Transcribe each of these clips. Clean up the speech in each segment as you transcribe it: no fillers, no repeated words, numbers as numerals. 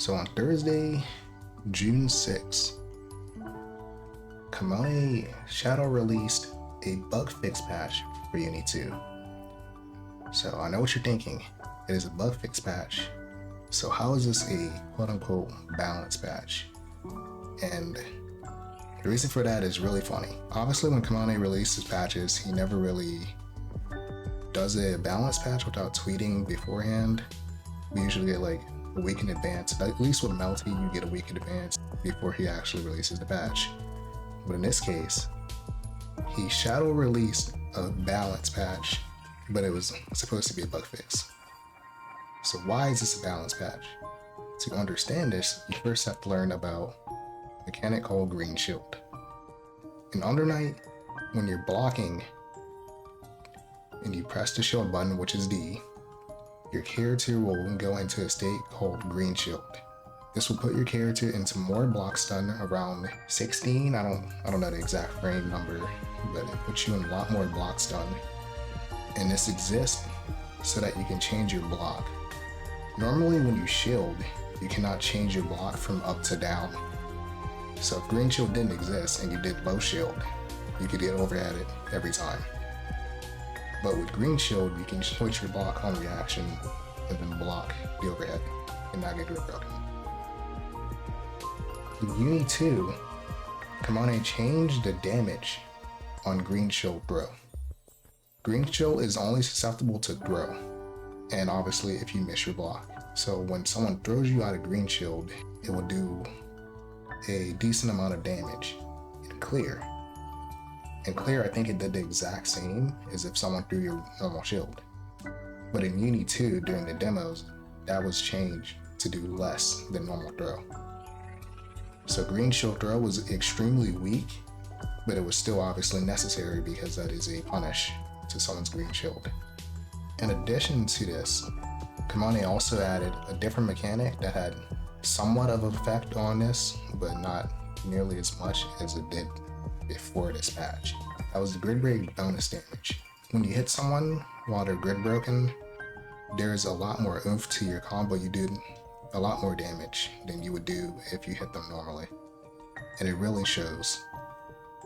So on Thursday, June 6th, Kamone Shadow released a bug fix patch for Uni 2. So I know what you're thinking, it is a bug fix patch. So how is this a quote-unquote balance patch? And the reason for that is really funny. Obviously when Kamone releases patches, he never really does a balance patch without tweeting beforehand. We usually get like a week in advance. At least with Melty, you get a week in advance before he actually releases the patch. But in this case, he shadow released a balance patch, but it was supposed to be a bug fix. So why is this a balance patch? To understand this, you first have to learn about a mechanic called green shield. In Undernight, when you're blocking and you press the shield button, which is D, your character will go into a state called green shield. This will put your character into more block stun around 16. I don't know the exact frame number, but it puts you in a lot more block stun. And this exists so that you can change your block. Normally when you shield, you cannot change your block from up to down. So if green shield didn't exist and you did low shield, you could get over at it every time. But with green shield, you can switch your block on reaction and then block the overhead and not get it broken. In Uni 2, Kamone changed the damage on green shield throw. Green shield is only susceptible to throw, and obviously if you miss your block. So when someone throws you out of green shield, it will do a decent amount of damage in clear. In clear, I think it did the exact same as if someone threw your normal shield. But in Uni 2, during the demos, that was changed to do less than normal throw. So green shield throw was extremely weak, but it was still obviously necessary because that is a punish to someone's green shield. In addition to this, Kamone also added a different mechanic that had somewhat of an effect on this, but not nearly as much as it did before this patch. That was the grid break bonus damage. When you hit someone while they're grid broken, there's a lot more oomph to your combo. You do a lot more damage than you would do if you hit them normally. And it really shows.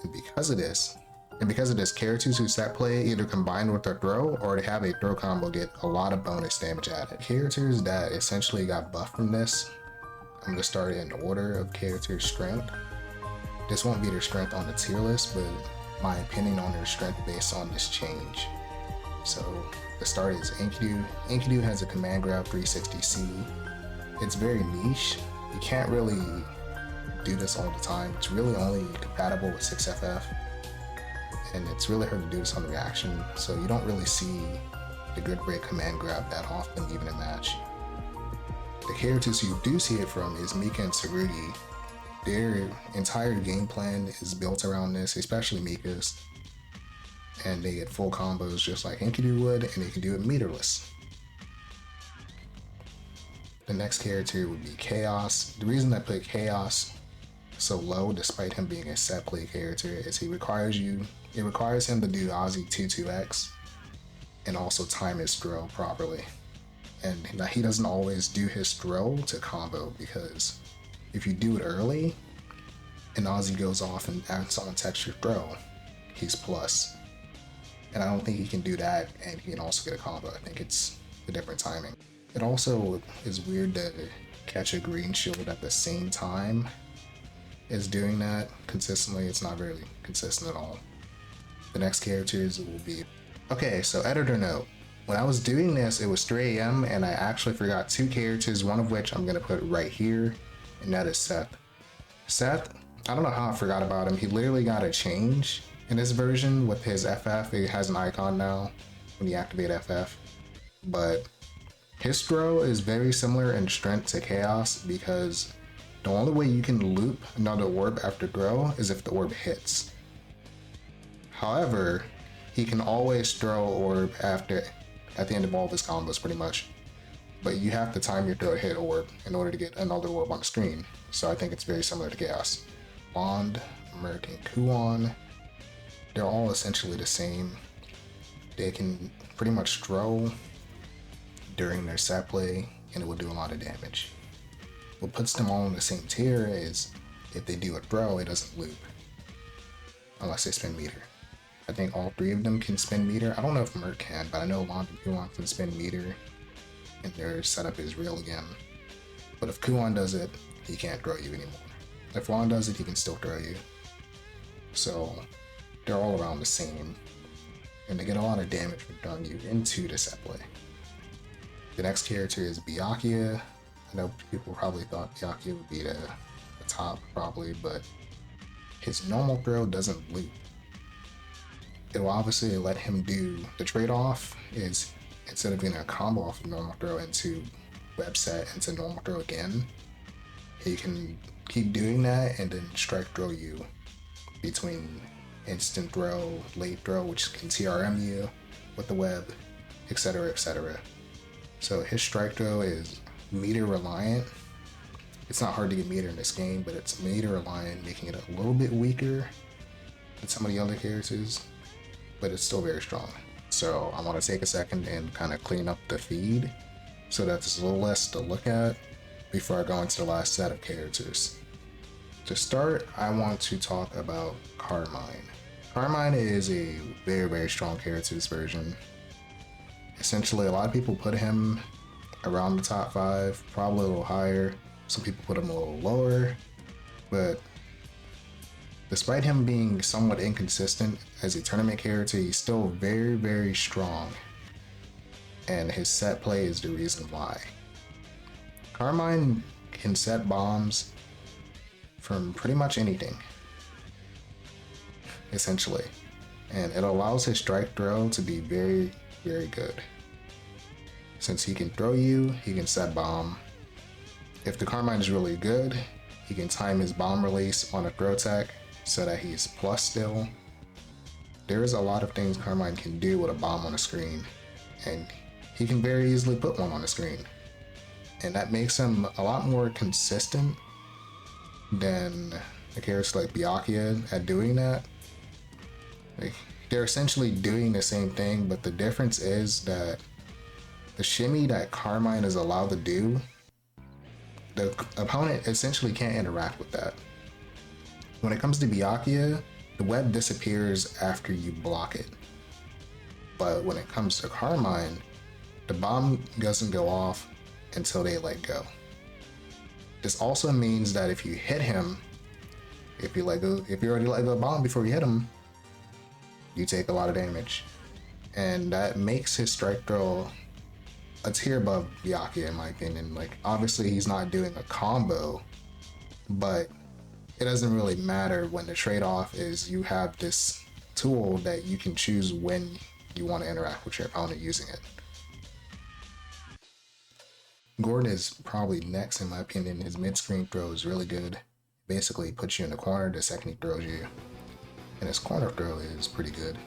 And because of this, characters who set play either combined with their throw or they have a throw combo get a lot of bonus damage added. Characters that essentially got buffed from this, I'm gonna start in order of character strength. This won't be their strength on the tier list, but my opinion on their strength based on this change. So the start is Enkidu. Enkidu has a command grab 360C. It's very niche. You can't really do this all the time. It's really only compatible with 6FF. And it's really hard to do this on reaction, so you don't really see the grid break command grab that often, even in match. The characters you do see it from is Mika and Sarugi. Their entire game plan is built around this, especially Mika's. And they get full combos just like Enkidu would, and they can do it meterless. The next character would be Chaos. The reason I put Chaos so low, despite him being a set play character, is it requires him to do Ozzy 2-2x and also time his throw properly. And he doesn't always do his throw to combo, because if you do it early and Ozzy goes off and someone texts your throw, he's plus. And I don't think he can do that and he can also get a combo. I think it's a different timing. It also is weird to catch a green shield at the same time as doing that consistently. It's not very consistent at all. The next characters will be... Okay, so editor note. When I was doing this, it was 3 AM and I actually forgot two characters, one of which I'm gonna put right here, and that is Seth. Seth, I don't know how I forgot about him. He literally got a change in this version with his FF. It has an icon now when you activate FF. But his throw is very similar in strength to Chaos, because the only way you can loop another orb after throw is if the orb hits. However, he can always throw orb at the end of all of his combos pretty much. But you have to time your throw hit orb in order to get another orb on the screen. So I think it's very similar to Chaos. Bond, Merc, and Kuon, they're all essentially the same. They can pretty much throw during their set play and it will do a lot of damage. what puts them all in the same tier is if they do a throw, it doesn't loop unless they spin meter. I think all three of them can spin meter. I don't know if Merc can, but I know Lond and Kuon can spin meter, and their setup is real again. But if Kuon does it, he can't throw you anymore. If Lond does it, he can still throw you. So they're all around the same, and they get a lot of damage from throwing you into the set play. The next character is Byakuya. I know people probably thought Byakuya would be the top, probably, but his normal throw doesn't loop. It will obviously let him do the trade-off is instead of doing a combo off of normal throw into web set into normal throw again, he can keep doing that and then strike throw you between instant throw, late throw, which can TRM you with the web, etc., etc. So his strike throw is meter reliant. It's not hard to get meter in this game, but it's meter reliant, making it a little bit weaker than some of the other characters, but it's still very strong. So I want to take a second and kind of clean up the feed so that there's a little less to look at before I go into the last set of characters. To start, I want to talk about Carmine. Carmine is a very, very strong character this version. Essentially, a lot of people put him around the top 5, probably a little higher. Some people put him a little lower, but despite him being somewhat inconsistent as a tournament character, he's still very, very strong, and his set play is the reason why. Carmine can set bombs from pretty much anything, essentially, and it allows his strike throw to be very, very good. Since he can throw you, he can set bomb. If the Carmine is really good, he can time his bomb release on a throw tech so that he's plus still. There's a lot of things Carmine can do with a bomb on a screen, and he can very easily put one on the screen. And that makes him a lot more consistent than a character like Byakuya at doing that. Like, they're essentially doing the same thing, but the difference is that the shimmy that Carmine is allowed to do, the opponent essentially can't interact with that. When it comes to Byakuya, the web disappears after you block it. But when it comes to Carmine, the bomb doesn't go off until they let go. This also means that if you hit him, if you already let go of the bomb before you hit him, you take a lot of damage. And that makes his strike throw a tier above Byakuya in my opinion. Like, obviously he's not doing a combo, but it doesn't really matter when the trade-off is you have this tool that you can choose when you want to interact with your opponent using it. Gord is probably next in my opinion. His mid-screen throw is really good. Basically puts you in the corner the second he throws you, and his corner throw is pretty good.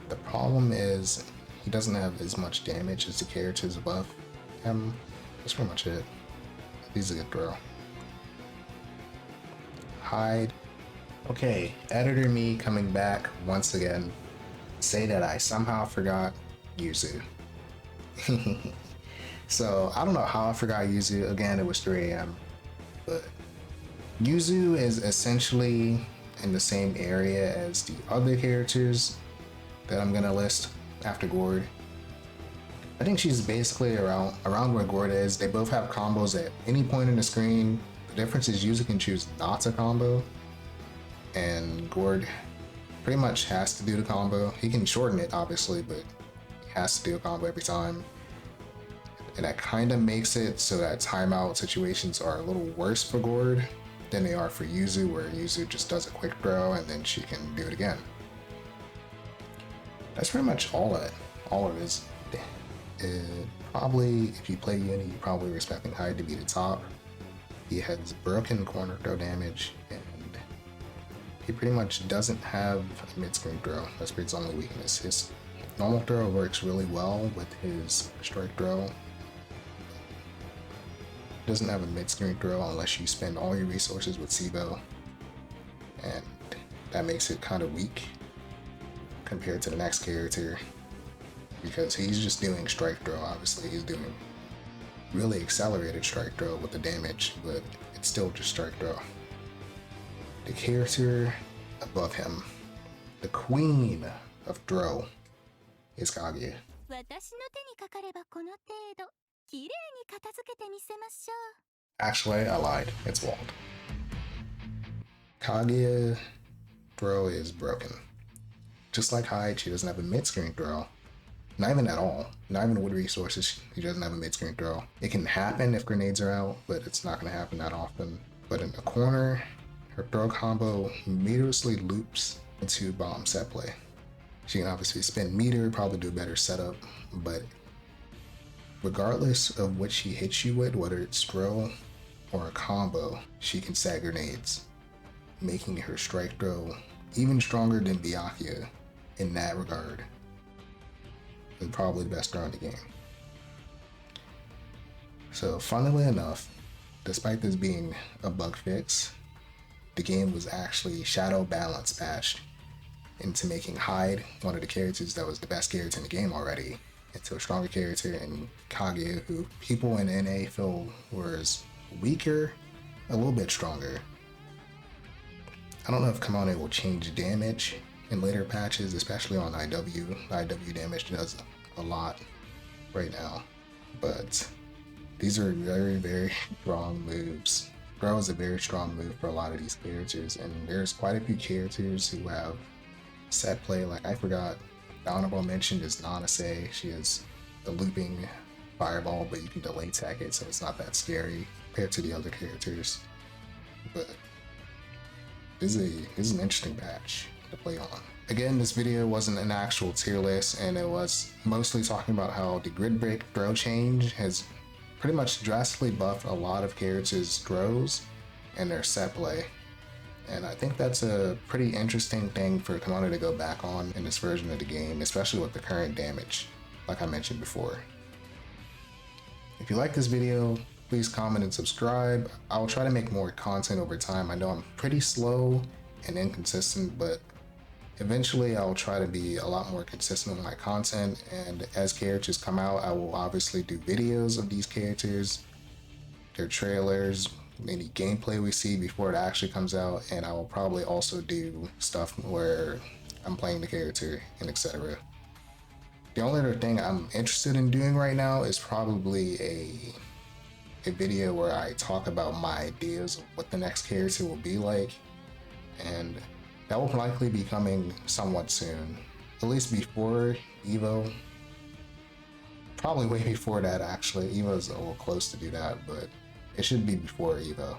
The problem is he doesn't have as much damage as the characters above him. That's pretty much it. He's a good throw. Hide. Okay, editor me coming back once again. Say that I somehow forgot Yuzu. So I don't know how I forgot Yuzu. Again, it was 3 AM. But Yuzu is essentially in the same area as the other characters that I'm gonna list after Gord. I think she's basically around where Gord is. They both have combos at any point in the screen. The difference is Yuzu can choose not to combo, and Gord pretty much has to do the combo. He can shorten it obviously, but he has to do a combo every time. And that kind of makes it so that timeout situations are a little worse for Gord than they are for Yuzu, where Yuzu just does a quick throw and then she can do it again. That's pretty much all of it is. Probably, if you play Uni, you're probably expecting Hyde to be the top. He has broken corner throw damage, and he pretty much doesn't have a mid-screen throw. That's his only weakness. His normal throw works really well with his strike throw. Doesn't have a mid-screen throw unless you spend all your resources with Sibo, and that makes it kind of weak compared to the next character, because he's just doing strike throw. Obviously he's doing really accelerated strike throw with the damage, but it's still just strike throw. The character above him, the queen of throw, is Kaguya. Actually, I lied. It's Walt. Kaguya throw is broken. Just like Hyde, she doesn't have a mid-screen throw. Not even at all. Not even with resources, she doesn't have a mid-screen throw. It can happen if grenades are out, but it's not going to happen that often. But in the corner, her throw combo meterlessly loops into bomb set play. She can obviously spin meter, probably do a better setup, but regardless of what she hits you with, whether it's throw or a combo, she can set grenades, making her strike throw even stronger than Byakuya in that regard. And probably the best throw in the game. So funnily enough, despite this being a bug fix, the game was actually shadow balance patched into making Hyde one of the characters that was the best character in the game already into a stronger character, and Kaguya, who people in NA feel was weaker, a little bit stronger. I don't know if Kamane will change damage in later patches, especially on IW. IW damage does a lot right now, but these are very, very strong moves. Throw is a very strong move for a lot of these characters, and there's quite a few characters who have set play. Like, I forgot, the honorable mention is Nanase. She has the looping fireball, but you can delay tag it, so it's not that scary compared to the other characters. But this is an interesting patch to play on. Again, this video wasn't an actual tier list, and it was mostly talking about how the grid break throw change has pretty much drastically buffed a lot of characters' throws and their set play. And I think that's a pretty interesting thing for Kamane to go back on in this version of the game, especially with the current damage, like I mentioned before. If you like this video, please comment and subscribe. I'll try to make more content over time. I know I'm pretty slow and inconsistent, but eventually I'll try to be a lot more consistent with my content, and as characters come out, I will obviously do videos of these characters, their trailers, any gameplay we see before it actually comes out, and I will probably also do stuff where I'm playing the character and etc. The only other thing I'm interested in doing right now is probably a video where I talk about my ideas of what the next character will be like, and that will likely be coming somewhat soon, at least before Evo. Probably way before that actually. Evo's a little close to do that, but it should be before Evo.